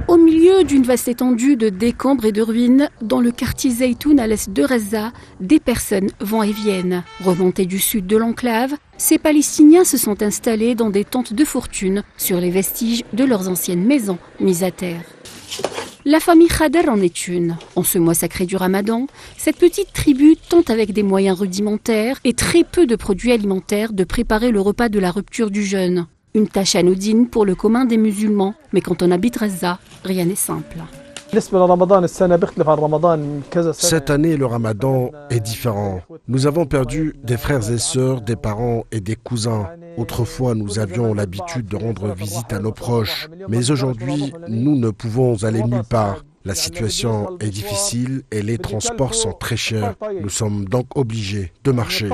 Au milieu d'une vaste étendue de décombres et de ruines, dans le quartier Zaytoun à l'est de Gaza, des personnes vont et viennent. Remontés du sud de l'enclave, ces Palestiniens se sont installés dans des tentes de fortune sur les vestiges de leurs anciennes maisons mises à terre. La famille Khader en est une. En ce mois sacré du Ramadan, cette petite tribu tente avec des moyens rudimentaires et très peu de produits alimentaires de préparer le repas de la rupture du jeûne. Une tâche anodine pour le commun des musulmans, mais quand on habite Gaza, rien n'est simple. Cette année, le Ramadan est différent. Nous avons perdu des frères et sœurs, des parents et des cousins. Autrefois, nous avions l'habitude de rendre visite à nos proches. Mais aujourd'hui, nous ne pouvons aller nulle part. La situation est difficile et les transports sont très chers. Nous sommes donc obligés de marcher.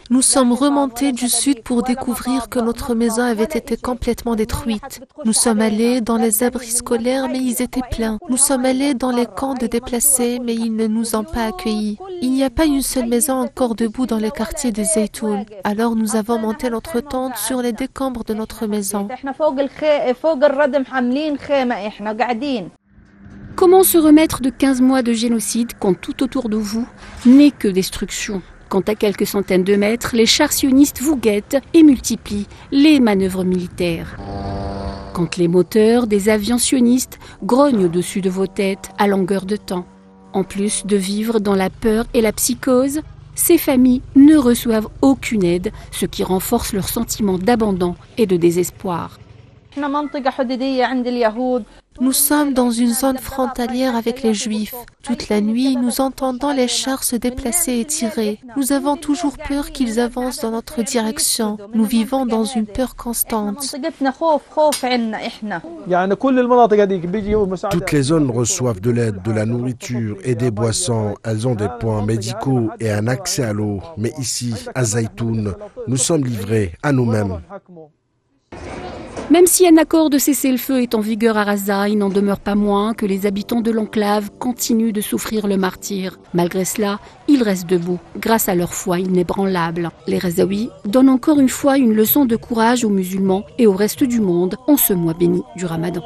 Nous sommes remontés du sud pour découvrir que notre maison avait été complètement détruite. Nous sommes allés dans les abris scolaires, mais ils étaient pleins. Nous sommes allés dans les camps de déplacés, mais ils ne nous ont pas accueillis. Il n'y a pas une seule maison encore debout dans le quartier de Zaytoun. Alors nous avons monté notre tente sur les décombres de notre maison. Comment se remettre de 15 mois de génocide quand tout autour de vous n'est que destruction ? Quand à quelques centaines de mètres, les chars sionistes vous guettent et multiplient les manœuvres militaires. Quand les moteurs des avions sionistes grognent au-dessus de vos têtes à longueur de temps. En plus de vivre dans la peur et la psychose, ces familles ne reçoivent aucune aide, ce qui renforce leur sentiment d'abandon et de désespoir. Nous sommes dans une zone frontalière avec les Juifs. Toute la nuit, nous entendons les chars se déplacer et tirer. Nous avons toujours peur qu'ils avancent dans notre direction. Nous vivons dans une peur constante. Toutes les zones reçoivent de l'aide, de la nourriture et des boissons. Elles ont des points médicaux et un accès à l'eau. Mais ici, à Zaytoun, nous sommes livrés à nous-mêmes. Même si un accord de cessez-le-feu est en vigueur à Gaza, il n'en demeure pas moins que les habitants de l'enclave continuent de souffrir le martyre. Malgré cela, ils restent debout, grâce à leur foi inébranlable. Les Gazaouis donnent encore une fois une leçon de courage aux musulmans et au reste du monde en ce mois béni du Ramadan.